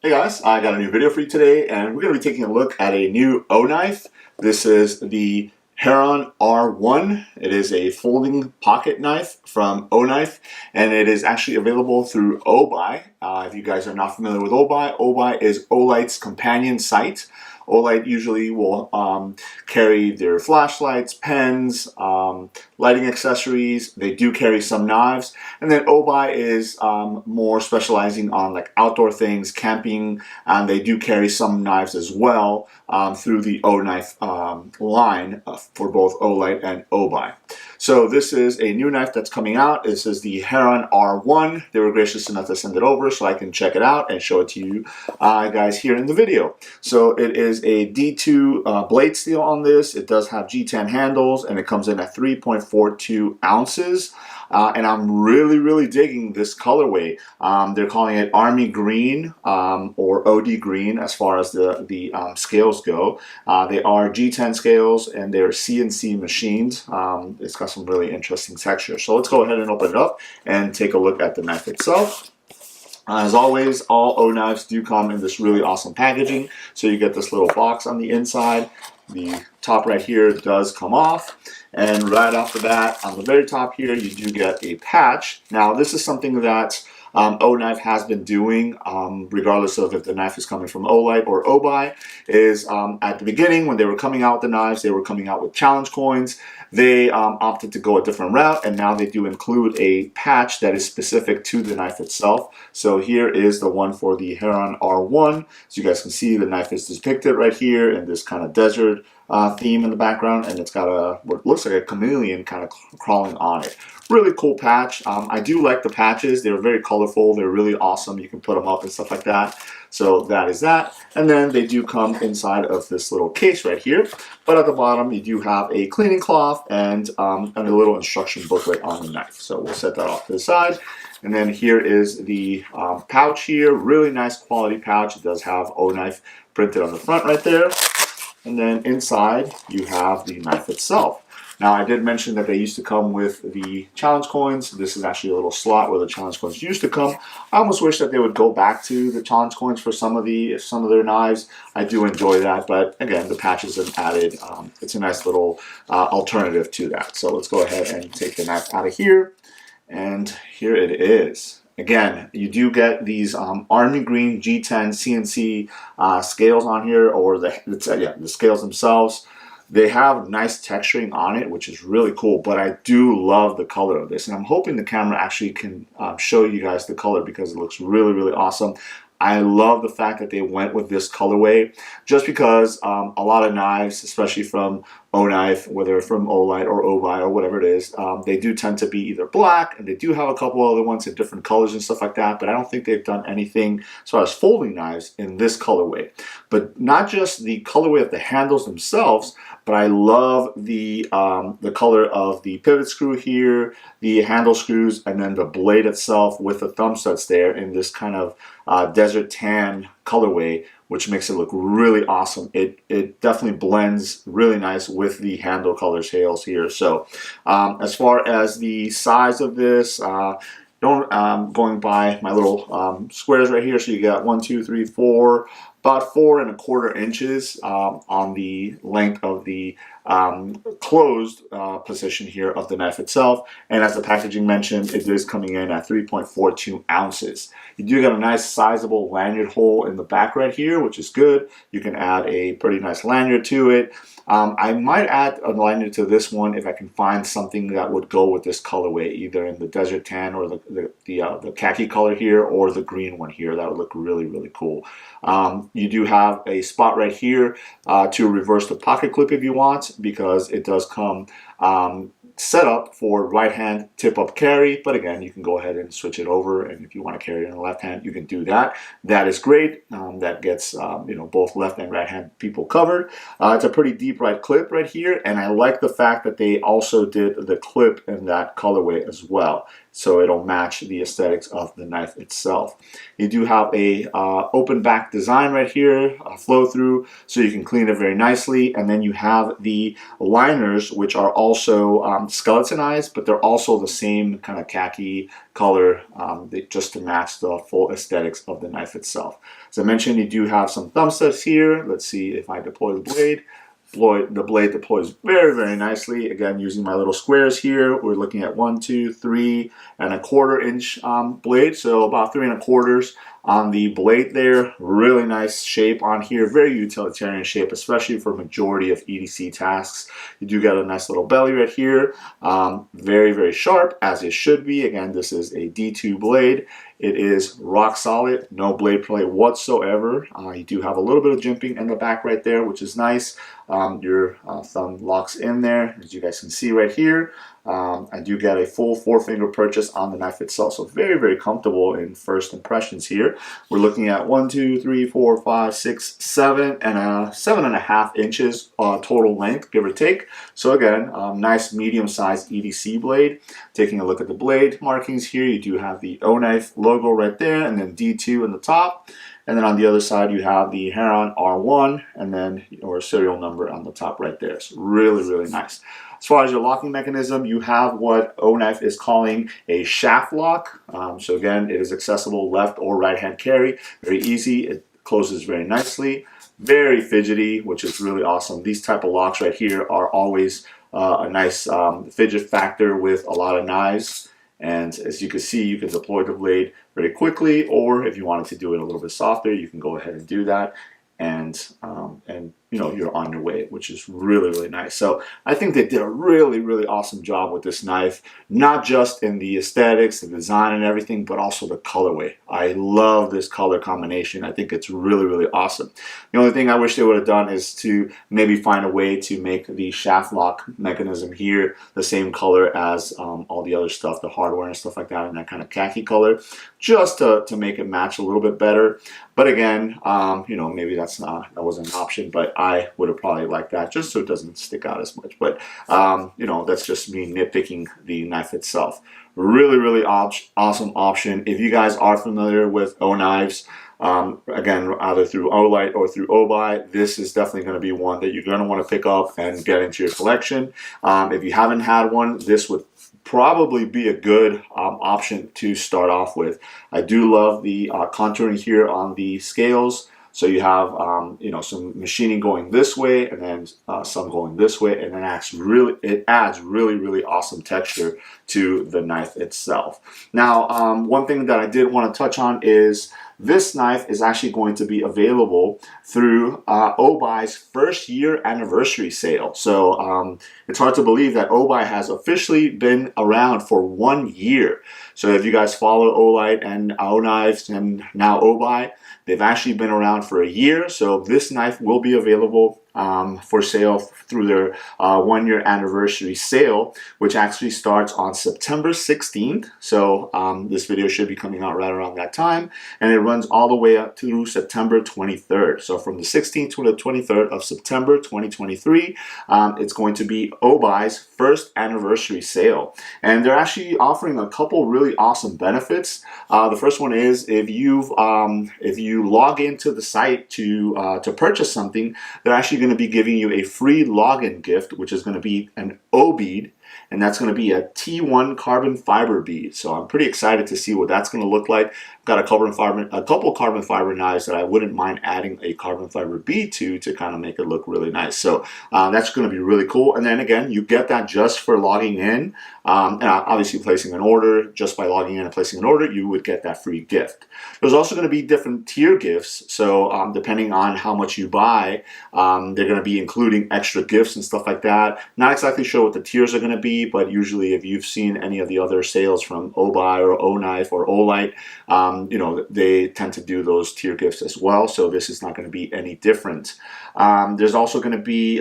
Hey guys, I got a new video for you today, and we're going to be taking a look at a new Oknife. This is the Heron R1. It is a folding pocket knife from Oknife, and it is actually available through Obuy. If you guys are not familiar with Obuy, Obuy is Olight's companion site. Olight usually will carry their flashlights, pens, lighting accessories. They do carry some knives. And then Obuy is more specializing on like outdoor things, camping, and they do carry some knives as well through the Oknife line for both Olight and Obuy. So this is a new knife that's coming out. This is the Heron R1. They were gracious enough to send it over so I can check it out and show it to you guys here in the video. So it is a D2 blade steel on this. It does have G10 handles, and it comes in at 3.42 ounces. And I'm really digging this colorway. They're calling it Army Green or OD Green as far as the scales go. They are G10 scales, and they're CNC machined. It's got some really interesting texture. So let's go ahead and open it up and take a look at the knife itself. As always, all Oknives do come in this really awesome packaging. So you get this little box on the inside. The top right here does come off, and right off the bat on the very top here you do get a patch. Now this is something that Oknife has been doing regardless of if the knife is coming from Olight or Obuy, is at the beginning when they were coming out with the knives, they were coming out with challenge coins. They opted to go a different route, and now they do include a patch that is specific to the knife itself. So here is the one for the Heron R1. So you guys can see the knife is depicted right here in this kind of desert theme in the background, and it's got a what looks like a chameleon kind of crawling on it. Really cool patch. I do like the patches. They're very colorful. They're really awesome. You can put them up and stuff like that. So that is that. And then they do come inside of this little case right here. But at the bottom, you do have a cleaning cloth and a little instruction booklet on the knife. So we'll set that off to the side. And then here is the pouch here. Really nice quality pouch. It does have Oknife printed on the front right there. And then inside, you have the knife itself. Now, I did mention that they used to come with the challenge coins. This is actually a little slot where the challenge coins used to come. I almost wish that they would go back to the challenge coins for some of their knives. I do enjoy that, but again, the patches have added. It's a nice little alternative to that. So let's go ahead and take the knife out of here, and here it is. Again, you do get these Army Green G10 CNC scales on here, or the scales themselves. They have nice texturing on it, which is really cool, but I do love the color of this, and I'm hoping the camera actually can show you guys the color because it looks really awesome. I love the fact that they went with this colorway, just because a lot of knives, especially from Oknife, whether from Olight or Obuy or whatever it is, they do tend to be either black, and they do have a couple other ones in different colors and stuff like that, but I don't think they've done anything as far as folding knives in this colorway. But not just the colorway of the handles themselves, but I love the color of the pivot screw here, the handle screws, and then the blade itself with the thumb studs there in this kind of desert tan colorway, which makes it look really awesome. It definitely blends really nice with the handle color scales here. So as far as the size of this, going by my little squares right here, so you got 1, 2, 3, 4, about 4 1/4 inches on the length of the closed position here of the knife itself. And as the packaging mentioned, it is coming in at 3.42 ounces. You do get a nice sizable lanyard hole in the back right here, which is good. You can add a pretty nice lanyard to it. I might add a lanyard to this one if I can find something that would go with this colorway, either in the desert tan or the khaki color here, or the green one here. That would look really cool. You do have a spot right here to reverse the pocket clip if you want, because it does come set up for right hand tip up carry, but again, you can go ahead and switch it over, and if you want to carry it in the left hand, you can do that. That is great. That gets both left and right hand people covered. It's a pretty deep right clip right here, and I like the fact that they also did the clip in that colorway as well. so it'll match the aesthetics of the knife itself. You do have a open back design right here, flow through, so you can clean it very nicely. And then you have the liners, which are also skeletonized, but they're also the same kind of khaki color, just to match the full aesthetics of the knife itself. As I mentioned, you do have some thumb studs here. Let's see if I deploy the blade. The blade deploys very, very nicely. Again, using my little squares here, we're looking at 1, 2, 3.25 inch blade, so about 3.25 on the blade there. Really nice shape on here, very utilitarian shape, especially for majority of EDC tasks. You do get a nice little belly right here, very, very sharp, as it should be. Again, this is a D2 blade. It is rock solid, no blade play whatsoever. You do have a little bit of jimping in the back right there, which is nice. Your thumb locks in there, as you guys can see right here. I do get a full 4-finger purchase on the knife itself, so very, very comfortable in first impressions here. We're looking at 1, 2, 3, 4, 5, 6, 7, and 7.5 inches total length, give or take. So again, nice medium-sized EDC blade. Taking a look at the blade markings here, you do have the Oknife logo right there, and then D2 in the top. And then on the other side, you have the Heron R1, and then your serial number on the top right there. So really, really nice. As far as your locking mechanism, you have what Oknife is calling a shaft lock. So again, it is accessible left or right hand carry. Very easy. It closes very nicely. Very fidgety, which is really awesome. These type of locks right here are always a nice fidget factor with a lot of knives. And as you can see, you can deploy the blade very quickly, or if you wanted to do it a little bit softer, you can go ahead and do that. And you know, you're on your way, which is really, really nice. So I think they did a really, really awesome job with this knife, not just in the aesthetics, the design and everything, but also the colorway. I love this color combination. I think it's really, really awesome. The only thing I wish they would have done is to maybe find a way to make the shaft lock mechanism here the same color as all the other stuff, the hardware and stuff like that, in that kind of khaki color, just to make it match a little bit better. But again, you know, maybe that wasn't an option, but I would have probably liked that just so it doesn't stick out as much. But you know, that's just me nitpicking the knife itself. Really, really awesome option. If you guys are familiar with Oknives, again, either through Olight or through Obuy, this is definitely going to be one that you're going to want to pick up and get into your collection. If you haven't had one, this would probably be a good option to start off with. I do love the contouring here on the scales. So you have you know, some machining going this way, and then some going this way, and then it adds really, really awesome texture to the knife itself. Now, one thing that I did want to touch on is this knife is actually going to be available through Obuy's first year anniversary sale. So it's hard to believe that Obuy has officially been around for 1 year. So if you guys follow Olight and Oknives and now Obuy, they've actually been around for a year. So this knife will be available for sale through their 1 year anniversary sale, which actually starts on September 16th. So this video should be coming out right around that time, and it runs all the way up through September 23rd. So from the 16th to the 23rd of September 2023, it's going to be Obuy's first anniversary sale, and they're actually offering a couple really awesome benefits. The first one is if you log into the site to purchase something, they're actually going to be giving you a free login gift, which is going to be an O bead, and that's going to be a T1 carbon fiber bead. So I'm pretty excited to see what that's going to look like. I've got a couple carbon fiber knives that I wouldn't mind adding a carbon fiber bead to kind of make it look really nice. So that's going to be really cool. And then again, you get that just for logging in, and obviously placing an order. Just by logging in and placing an order, you would get that free gift. There's also going to be different tier gifts. So depending on how much you buy, they're going to be including extra gifts and stuff like that. Not exactly sure what the tiers are going to be, but usually if you've seen any of the other sales from Obuy or Oknife or Olight, you know, they tend to do those tier gifts as well. So this is not going to be any different. There's also going to be,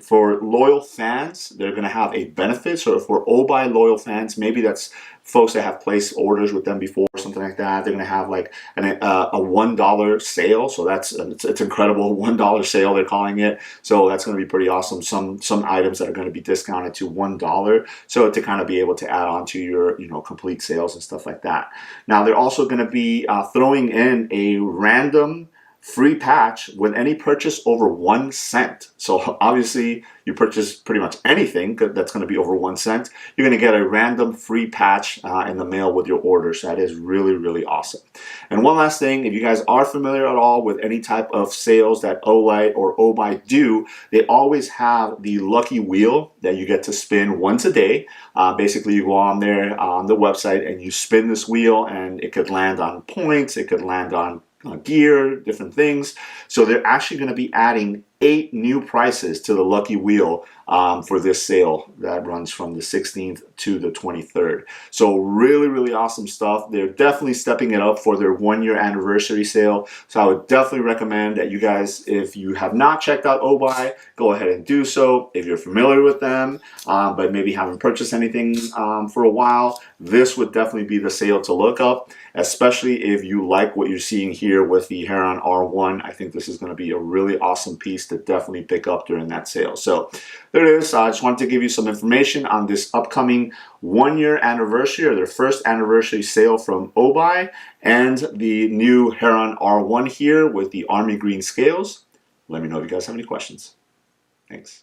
for loyal fans, they're going to have a benefit. So for Obuy loyal fans, maybe that's folks that have placed orders with them before, something like that, they're going to have like a $1 sale. So it's incredible. $1 sale, they're calling it. So that's going to be pretty awesome. Some items that are going to be discounted to $1. So to kind of be able to add on to your complete sales and stuff like that. Now they're also going to be throwing in a random free patch with any purchase over 1 cent. So obviously you purchase pretty much anything that's going to be over 1 cent, you're going to get a random free patch in the mail with your order. So that is really, really awesome. And one last thing, if you guys are familiar at all with any type of sales that Olight or Obuy do, they always have the lucky wheel that you get to spin once a day. Basically you go on there on the website and you spin this wheel, and it could land on points, it could land on gear, different things. So they're actually going to be adding 8 new prices to the lucky wheel for this sale that runs from the 16th to the 23rd. So really, really awesome stuff. They're definitely stepping it up for their 1-year anniversary sale. So I would definitely recommend that you guys, if you have not checked out Obuy, go ahead and do so. If you're familiar with them, but maybe haven't purchased anything for a while, this would definitely be the sale to look up, especially if you like what you're seeing here with the Heron R1. I think this is going to be a really awesome piece to definitely pick up during that sale. So there it is. I just wanted to give you some information on this upcoming 1-year anniversary, or their first anniversary sale from Obuy, and the new Heron R1 here with the army green scales. Let me know if you guys have any questions. Thanks.